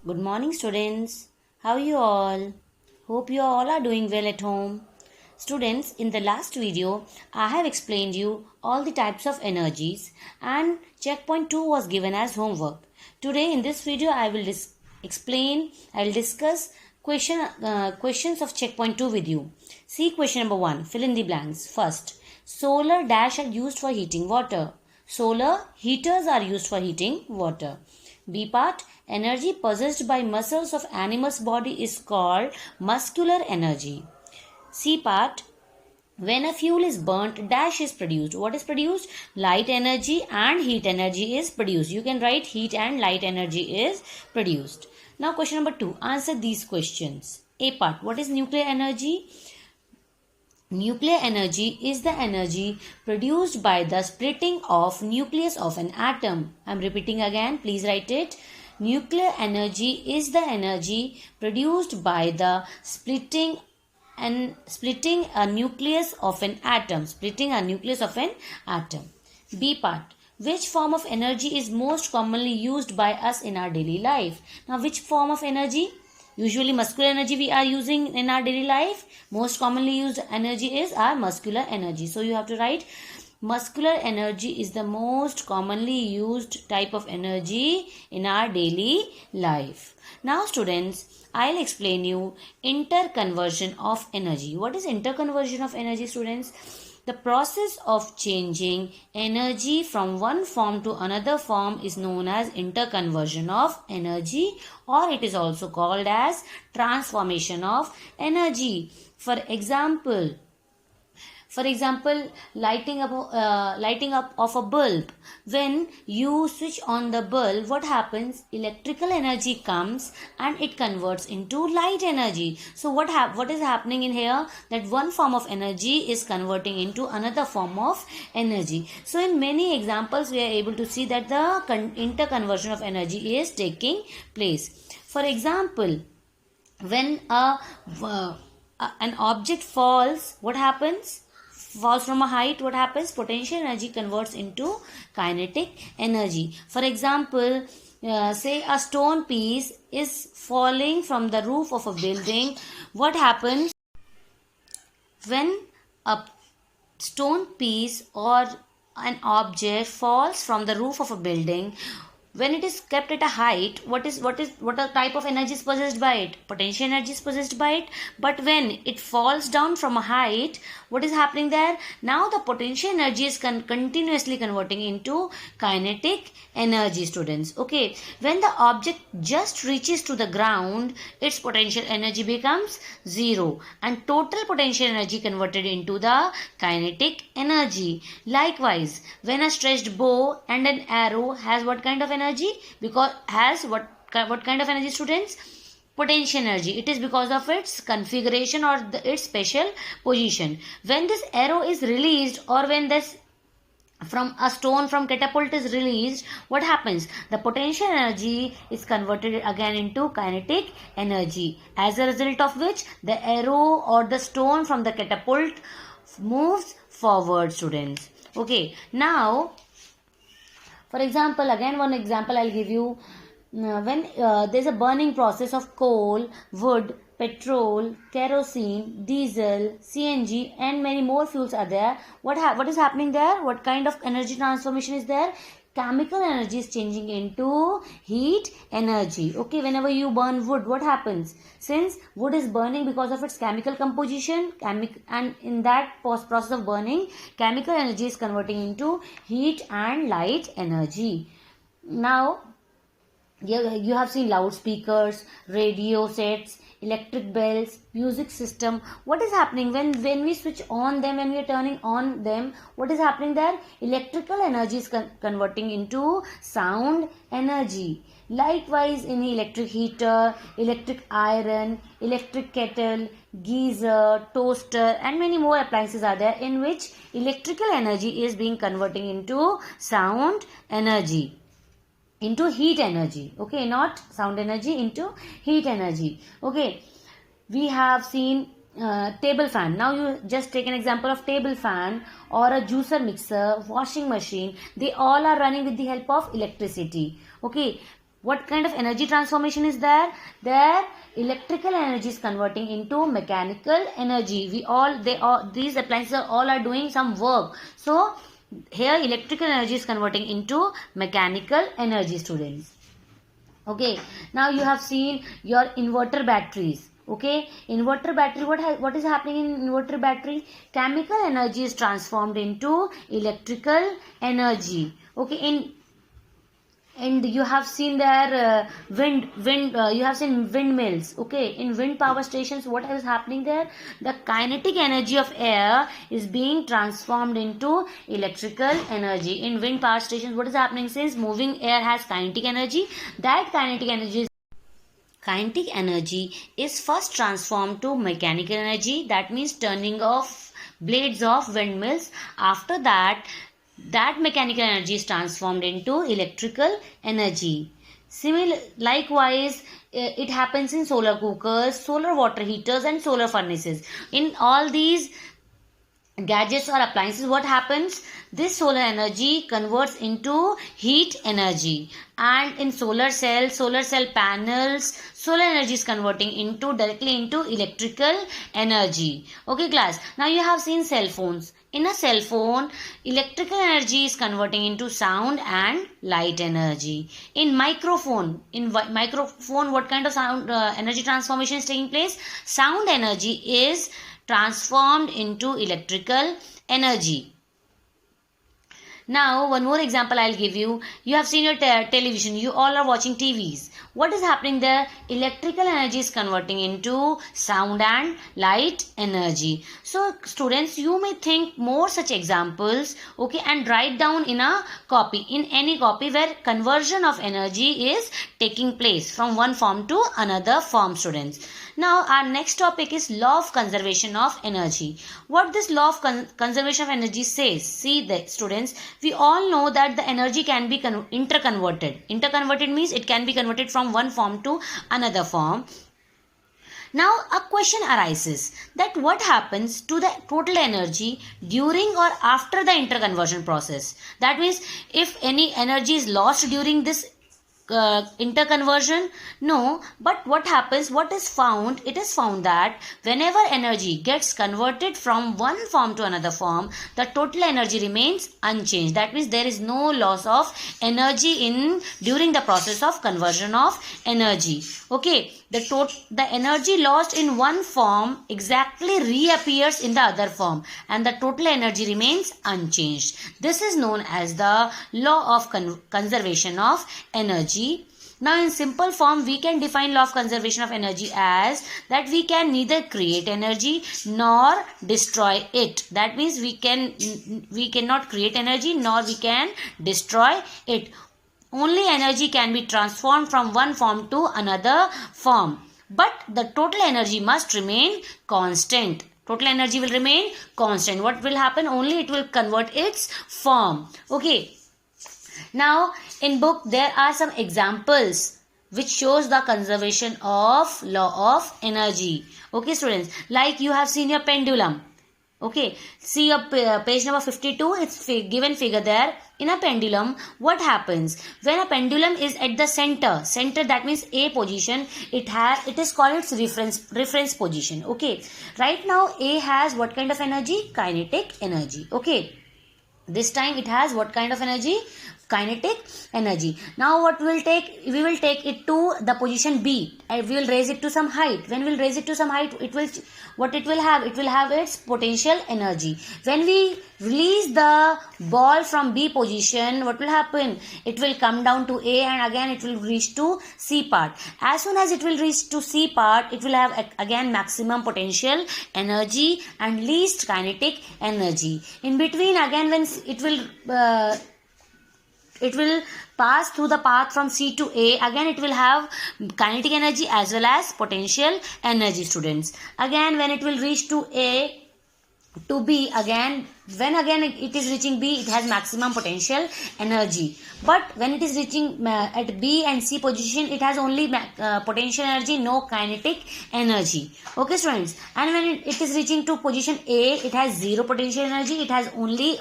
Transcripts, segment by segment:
Good morning, students. How are you all? Hope you all are doing well at home. Students, in the last video, I have explained you all the types of energies and checkpoint 2 was given as homework. Today in this video, I will discuss questions of checkpoint 2 with you. See question number 1, fill in the blanks. First, solar dash are used for heating water. Solar heaters are used for heating water. B part, energy possessed by muscles of animal's body is called muscular energy. C part, when a fuel is burnt, dash is produced. What is produced? Light energy and heat energy is produced. You can write heat and light energy is produced. Now question number 2, answer these questions. A part, what is nuclear energy? Nuclear energy is the energy produced by the splitting of nucleus of an atom. I am repeating again, please write it. Nuclear energy is the energy produced by the splitting a nucleus of an atom. Splitting a nucleus of an atom. B part. Which form of energy is most commonly used by us in our daily life? Now, which form of energy? Usually muscular energy we are using in our daily life. Most commonly used energy is our muscular energy. So you have to write muscular energy is the most commonly used type of energy in our daily life. Now students, I'll explain you interconversion of energy. What is interconversion of energy, students? The process of changing energy from one form to another form is known as interconversion of energy, or it is also called as transformation of energy. For example, lighting up of a bulb. When you switch on the bulb, what happens? Electrical energy comes and it converts into light energy. So what is happening in here? That one form of energy is converting into another form of energy. So in many examples, we are able to see that the interconversion of energy is taking place. For example, when an object falls, what happens? Falls from a height, what happens? Potential energy converts into kinetic energy. For example, say a stone piece is falling from the roof of a building. What happens when a stone piece or an object falls from the roof of a building? When it is kept at a height, what type of energy is possessed by it? Potential energy is possessed by it. But when it falls down from a height, what is happening there? Now the potential energy is continuously converting into kinetic energy, students. Okay, when the object just reaches to the ground, its potential energy becomes zero and total potential energy converted into the kinetic energy. Likewise, when a stretched bow and an arrow has what kind of energy? Because has what kind of energy, students? Potential energy. It is because of its configuration or its special position. When this arrow is released, or when this from a stone from catapult is released, what happens? The potential energy is converted again into kinetic energy, as a result of which the arrow or the stone from the catapult moves forward, students. Okay, now for example, again one example I'll give you. When there's a burning process of coal, wood, petrol, kerosene, diesel, CNG and many more fuels are there. What is happening there? What kind of energy transformation is there? Chemical energy is changing into heat energy. Okay, whenever you burn wood, what happens? Since wood is burning because of its chemical composition, and in that process of burning, chemical energy is converting into heat and light energy. Now, you have seen loudspeakers, radio sets, electric bells, music system. What is happening when we switch on them, when we are turning on them? What is happening there? Electrical energy is converting into sound energy. Likewise, in electric heater, electric iron, electric kettle, geyser, toaster and many more appliances are there, in which electrical energy is being converting into sound energy, into heat energy. Okay, not sound energy, into heat energy. Okay, we have seen table fan. Now you just take an example of table fan or a juicer mixer, washing machine. They all are running with the help of electricity. Okay, what kind of energy transformation is there? There electrical energy is converting into mechanical energy. These appliances all are doing some work. So here electrical energy is converting into mechanical energy, students. Okay, now you have seen your inverter batteries. Okay, inverter battery, what is happening in inverter battery? Chemical energy is transformed into electrical energy. Okay, and you have seen there you have seen windmills. Okay, in wind power stations, what is happening there? The kinetic energy of air is being transformed into electrical energy. In wind power stations, what is happening? Since moving air has kinetic energy, that kinetic energy is first transformed to mechanical energy. That means turning off blades of windmills. After that mechanical energy is transformed into electrical energy. Likewise, it happens in solar cookers, solar water heaters, and solar furnaces. In all these gadgets or appliances, what happens? This solar energy converts into heat energy, and in solar cell panels, solar energy is converting directly into electrical energy. Okay class, now you have seen cell phones. In a cell phone, electrical energy is converting into sound and light energy. In microphone, what kind of sound energy transformation is taking place? Sound energy is transformed into electrical energy. Now, one more example I'll give you. You have seen your television. You all are watching TVs. What is happening there? Electrical energy is converting into sound and light energy. So, students, you may think more such examples, okay, and write down in any copy where conversion of energy is taking place from one form to another form, students. Now, our next topic is law of conservation of energy. What this law of conservation of energy says? See, the students, we all know that the energy can be interconverted. Interconverted means it can be converted from one form to another form. Now, a question arises that what happens to the total energy during or after the interconversion process? That means if any energy is lost during this interconversion? No, but what happens? What is found? It is found that whenever energy gets converted from one form to another form, the total energy remains unchanged. That means there is no loss of energy during the process of conversion of energy. Okay, the energy lost in one form exactly reappears in the other form, and the total energy remains unchanged. This is known as the law of conservation of energy. Now, in simple form, we can define law of conservation of energy as that we can neither create energy nor destroy it. That means we cannot create energy nor we can destroy it. Only energy can be transformed from one form to another form, but the total energy must remain constant. Total energy will remain constant. What will happen? Only it will convert its form. Okay. Now, in book there are some examples which shows the conservation of law of energy. Okay, students, like you have seen your pendulum. Okay, see your page number 52. It's given figure there. In a pendulum, what happens when a pendulum is at the center? That means A position. It is called its reference position. Okay, right now A has what kind of energy? Kinetic energy. Okay, this time it has what kind of energy? Kinetic energy. Now what we will take it to the position B, and we will raise it to some height. When we will raise it to some height, it will have its potential energy. When we release the ball from B position, what will happen? It will come down to A, and again it will reach to C part. As soon as it will reach to C part, it will have again maximum potential energy and least kinetic energy. In between, again when it will pass through the path from C to A. Again it will have kinetic energy as well as potential energy, students. Again when it will reach to A to B, when it is reaching B, it has maximum potential energy. But when it is reaching at B and C position, it has only potential energy, no kinetic energy. Okay, students. And when it is reaching to position A, it has zero potential energy. It has only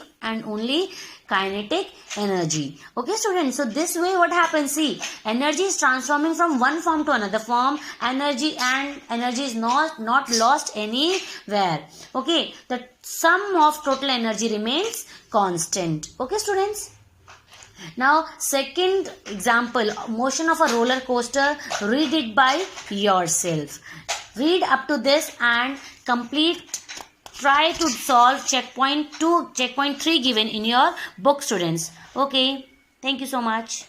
kinetic energy. Okay students, so this way what happens, see, energy is transforming from one form to another form, energy, and energy is not lost anywhere. Okay, the sum of total energy remains constant. Okay students. Now, second example, motion of a roller coaster. Read it by yourself. Read up to this and complete. Try to solve checkpoint 2, checkpoint 3 given in your book, students. Okay. Thank you so much.